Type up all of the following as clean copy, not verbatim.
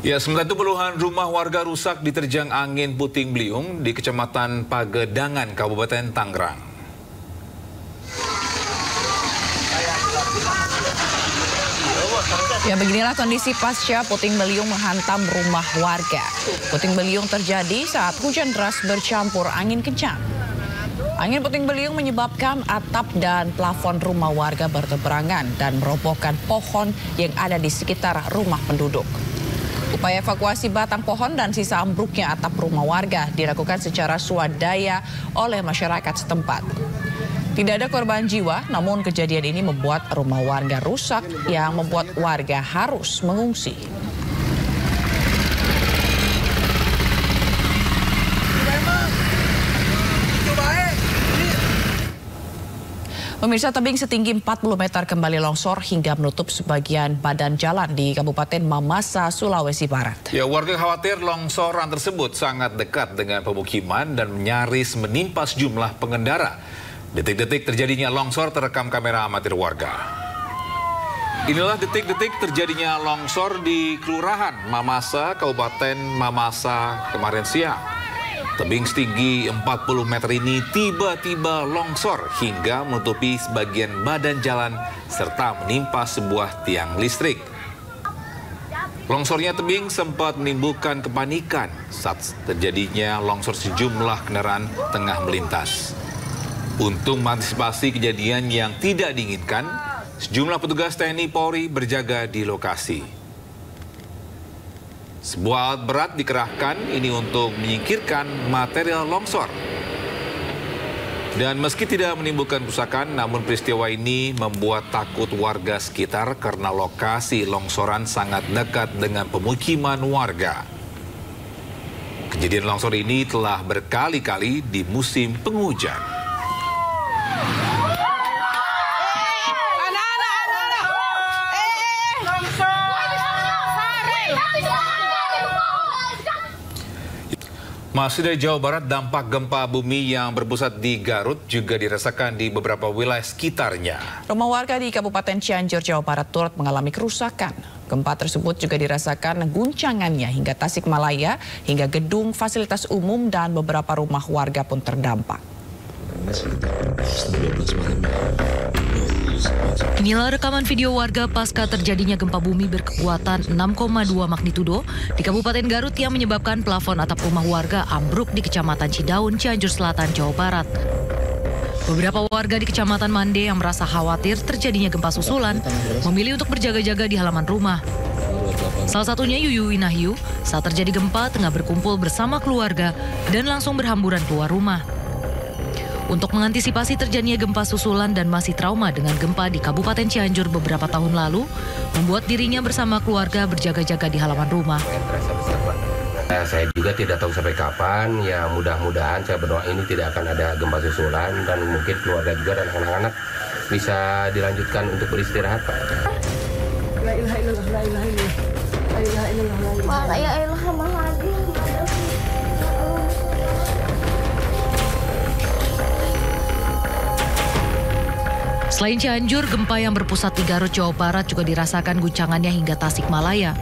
Ya, sementara itu puluhan rumah warga rusak diterjang angin puting beliung di Kecamatan Pagedangan, Kabupaten Tangerang. Ya, beginilah kondisi pasca puting beliung menghantam rumah warga. Puting beliung terjadi saat hujan deras bercampur angin kencang. Angin puting beliung menyebabkan atap dan plafon rumah warga berteberangan dan merobohkan pohon yang ada di sekitar rumah penduduk. Upaya evakuasi batang pohon dan sisa ambruknya atap rumah warga dilakukan secara swadaya oleh masyarakat setempat. Tidak ada korban jiwa, namun kejadian ini membuat rumah warga rusak yang membuat warga harus mengungsi. Pemirsa, tebing setinggi 40 meter kembali longsor hingga menutup sebagian badan jalan di Kabupaten Mamasa, Sulawesi Barat. Ya, warga khawatir longsoran tersebut sangat dekat dengan pemukiman dan nyaris menimpa sejumlah pengendara. Detik-detik terjadinya longsor terekam kamera amatir warga. Inilah detik-detik terjadinya longsor di Kelurahan Mamasa, Kabupaten Mamasa kemarin siang. Tebing setinggi 40 meter ini tiba-tiba longsor hingga menutupi sebagian badan jalan serta menimpa sebuah tiang listrik. Longsornya tebing sempat menimbulkan kepanikan saat terjadinya longsor sejumlah kendaraan tengah melintas. Untuk mengantisipasi kejadian yang tidak diinginkan, sejumlah petugas TNI Polri berjaga di lokasi. Sebuah alat berat dikerahkan ini untuk menyingkirkan material longsor. Dan meski tidak menimbulkan kerusakan, namun peristiwa ini membuat takut warga sekitar karena lokasi longsoran sangat dekat dengan pemukiman warga. Kejadian longsor ini telah berkali-kali di musim penghujan. Masih dari Jawa Barat, dampak gempa bumi yang berpusat di Garut juga dirasakan di beberapa wilayah sekitarnya. Rumah warga di Kabupaten Cianjur, Jawa Barat turut mengalami kerusakan. Gempa tersebut juga dirasakan guncangannya hingga Tasikmalaya, hingga gedung fasilitas umum dan beberapa rumah warga pun terdampak. Inilah rekaman video warga pasca terjadinya gempa bumi berkekuatan 6,2 magnitudo di Kabupaten Garut yang menyebabkan plafon atap rumah warga ambruk di Kecamatan Cidaun, Cianjur Selatan, Jawa Barat. Beberapa warga di Kecamatan Mande yang merasa khawatir terjadinya gempa susulan memilih untuk berjaga-jaga di halaman rumah. Salah satunya Yuyu Winahyu saat terjadi gempa tengah berkumpul bersama keluarga dan langsung berhamburan keluar rumah. Untuk mengantisipasi terjadinya gempa susulan dan masih trauma dengan gempa di Kabupaten Cianjur beberapa tahun lalu, membuat dirinya bersama keluarga berjaga-jaga di halaman rumah. Saya juga tidak tahu sampai kapan, ya mudah-mudahan saya berdoa ini tidak akan ada gempa susulan dan mungkin keluarga juga dan anak-anak bisa dilanjutkan untuk beristirahat, Pak. La ilaha illallah, la ilaha illallah, la ilaha illallah, la ilaha illallah. Selain Cianjur, gempa yang berpusat di Garut, Jawa Barat juga dirasakan guncangannya hingga Tasikmalaya.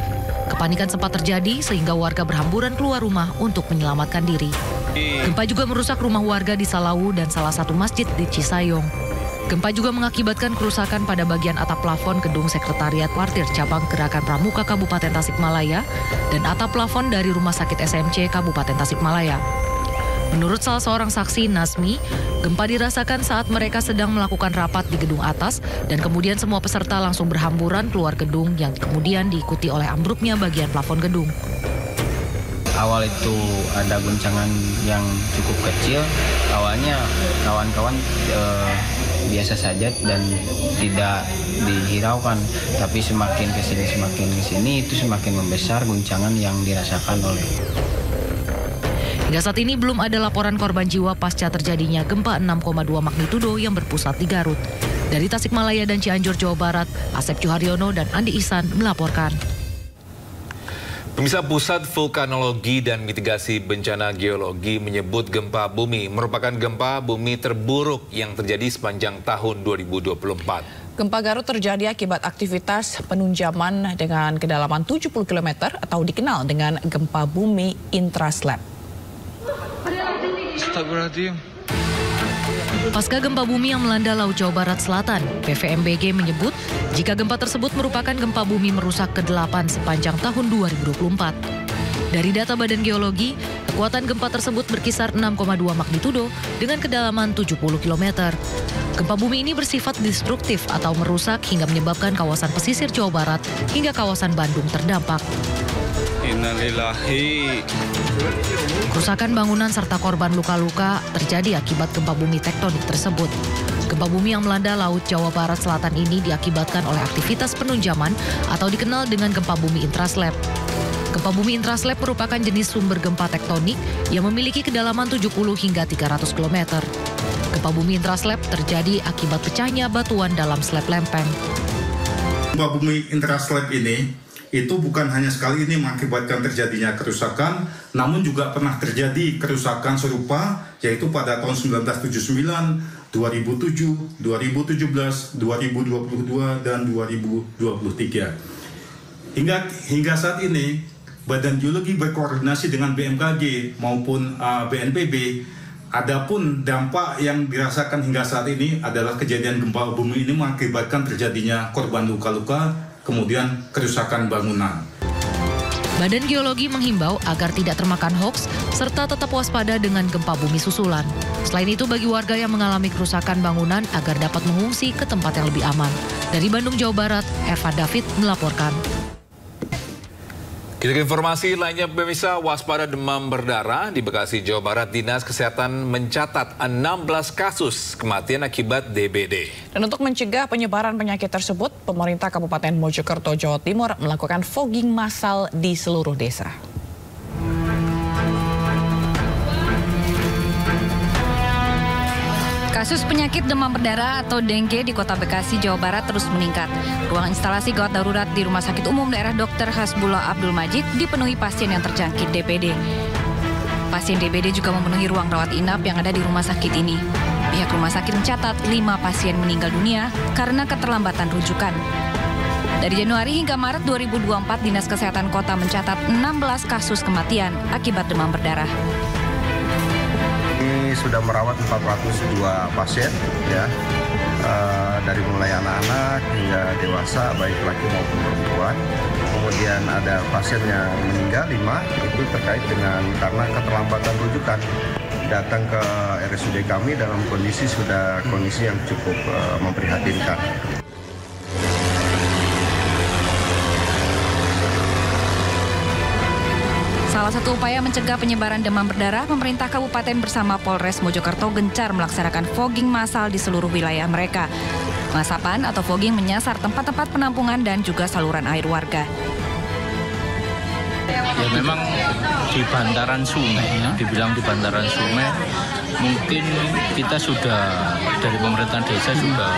Kepanikan sempat terjadi sehingga warga berhamburan keluar rumah untuk menyelamatkan diri. Gempa juga merusak rumah warga di Salawu dan salah satu masjid di Cisayong. Gempa juga mengakibatkan kerusakan pada bagian atap plafon gedung Sekretariat Partir Cabang Gerakan Pramuka Kabupaten Tasikmalaya dan atap plafon dari Rumah Sakit SMC Kabupaten Tasikmalaya. Menurut salah seorang saksi, Nasmi, gempa dirasakan saat mereka sedang melakukan rapat di gedung atas dan kemudian semua peserta langsung berhamburan keluar gedung yang kemudian diikuti oleh ambruknya bagian plafon gedung. Awal itu ada guncangan yang cukup kecil. Awalnya kawan-kawan biasa saja dan tidak dihiraukan. Tapi semakin kesini itu semakin membesar guncangan yang dirasakan oleh. Hingga saat ini belum ada laporan korban jiwa pasca terjadinya gempa 6,2 magnitudo yang berpusat di Garut. Dari Tasikmalaya dan Cianjur, Jawa Barat, Asep Juharyono dan Andi Ihsan melaporkan. Pemirsa, Pusat Vulkanologi dan Mitigasi Bencana Geologi menyebut gempa bumi merupakan gempa bumi terburuk yang terjadi sepanjang tahun 2024. Gempa Garut terjadi akibat aktivitas penunjaman dengan kedalaman 70 km atau dikenal dengan gempa bumi intraslab. Pasca gempa bumi yang melanda Laut Jawa Barat Selatan, PVMBG menyebut jika gempa tersebut merupakan gempa bumi merusak ke-8 sepanjang tahun 2024. Dari data Badan Geologi, kekuatan gempa tersebut berkisar 6,2 magnitudo dengan kedalaman 70 km. Gempa bumi ini bersifat destruktif atau merusak hingga menyebabkan kawasan pesisir Jawa Barat hingga kawasan Bandung terdampak. Innalillahi. Kerusakan bangunan serta korban luka-luka terjadi akibat gempa bumi tektonik tersebut. Gempa bumi yang melanda Laut Jawa Barat Selatan ini diakibatkan oleh aktivitas penunjaman atau dikenal dengan gempa bumi intraslab. Gempa bumi intraslab merupakan jenis sumber gempa tektonik yang memiliki kedalaman 70 hingga 300 km. Gempa bumi intraslab terjadi akibat pecahnya batuan dalam slab lempeng. Gempa bumi intraslab ini itu bukan hanya sekali ini mengakibatkan terjadinya kerusakan, namun juga pernah terjadi kerusakan serupa, yaitu pada tahun 1979, 2007, 2017, 2022, dan 2023. Hingga saat ini, Badan Geologi berkoordinasi dengan BMKG maupun BNPB. Adapun dampak yang dirasakan hingga saat ini adalah kejadian gempa bumi ini mengakibatkan terjadinya korban luka-luka, kemudian kerusakan bangunan. Badan Geologi menghimbau agar tidak termakan hoaks serta tetap waspada dengan gempa bumi susulan. Selain itu, bagi warga yang mengalami kerusakan bangunan agar dapat mengungsi ke tempat yang lebih aman. Dari Bandung, Jawa Barat, Erva David melaporkan. Kita ke informasi lainnya, pemirsa, waspada demam berdarah. Di Bekasi, Jawa Barat, Dinas Kesehatan mencatat 16 kasus kematian akibat DBD. Dan untuk mencegah penyebaran penyakit tersebut, pemerintah Kabupaten Mojokerto, Jawa Timur melakukan fogging massal di seluruh desa. Kasus penyakit demam berdarah atau dengue di Kota Bekasi, Jawa Barat terus meningkat. Ruang instalasi gawat darurat di Rumah Sakit Umum Daerah Dr. Hasbullah Abdul Majid dipenuhi pasien yang terjangkit DBD. Pasien DBD juga memenuhi ruang rawat inap yang ada di rumah sakit ini. Pihak rumah sakit mencatat 5 pasien meninggal dunia karena keterlambatan rujukan. Dari Januari hingga Maret 2024, Dinas Kesehatan Kota mencatat 16 kasus kematian akibat demam berdarah. Ini sudah merawat 402 pasien, ya, dari mulai anak-anak hingga dewasa, baik laki maupun perempuan. Kemudian ada pasien yang meninggal 5, itu terkait dengan karena keterlambatan rujukan. Datang ke RSUD kami dalam kondisi yang cukup memprihatinkan. Salah satu upaya mencegah penyebaran demam berdarah, pemerintah kabupaten bersama Polres Mojokerto gencar melaksanakan fogging massal di seluruh wilayah mereka. Pengasapan atau fogging menyasar tempat-tempat penampungan dan juga saluran air warga. Ya memang di bantaran sungai, dibilang di bantaran sungai, mungkin kita sudah dari pemerintahan desa sudah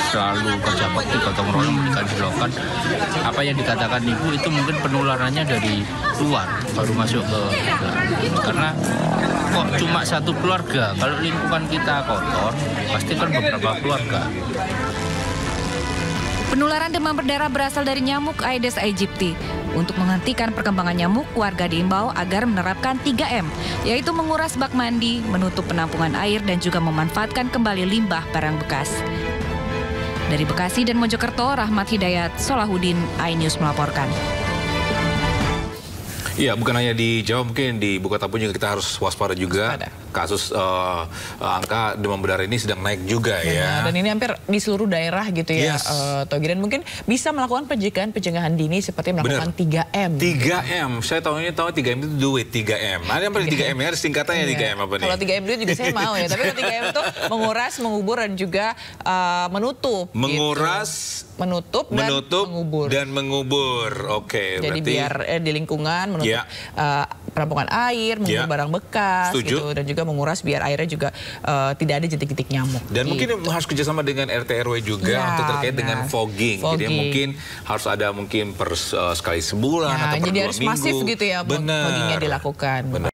selalu kerja bakti gotong royong memberikan selokan. Apa yang dikatakan ibu itu mungkin penularannya dari luar baru masuk ke karena kok cuma satu keluarga, kalau lingkungan kita kotor pasti kan beberapa keluarga. Penularan demam berdarah berasal dari nyamuk Aedes aegypti. Untuk menghentikan perkembangan nyamuk, warga diimbau agar menerapkan 3M, yaitu menguras bak mandi, menutup penampungan air, dan juga memanfaatkan kembali limbah barang bekas. Dari Bekasi dan Mojokerto, Rahmat Hidayat, Solahuddin, iNews melaporkan. Iya, bukan hanya di Jawa, mungkin di Ibu Kota pun juga kita harus waspada juga. Kasus angka demam berdarah ini sedang naik juga ya. Dan ini hampir di seluruh daerah gitu ya. Togi, dan mungkin bisa melakukan pencegahan dini seperti melakukan 3M. 3M, saya tahu 3M itu duit, 3M. Ada yang paling 3M ya, singkatannya 3M apa nih? Kalau 3M duit juga saya mau ya, tapi kalau 3M itu menguras, mengubur, dan juga menutup. Menguras, gitu. menutup dan mengubur. Oke, jadi berarti biar di lingkungan menutup perampungan air, mengukur barang bekas, Setuju. gitu, dan juga menguras biar airnya juga tidak ada jentik-jentik nyamuk. Dan mungkin harus kerjasama dengan RT RW juga untuk terkait dengan fogging. Jadi mungkin harus ada mungkin sekali sebulan atau per 2 minggu. Jadi harus masif gitu ya, foggingnya dilakukan.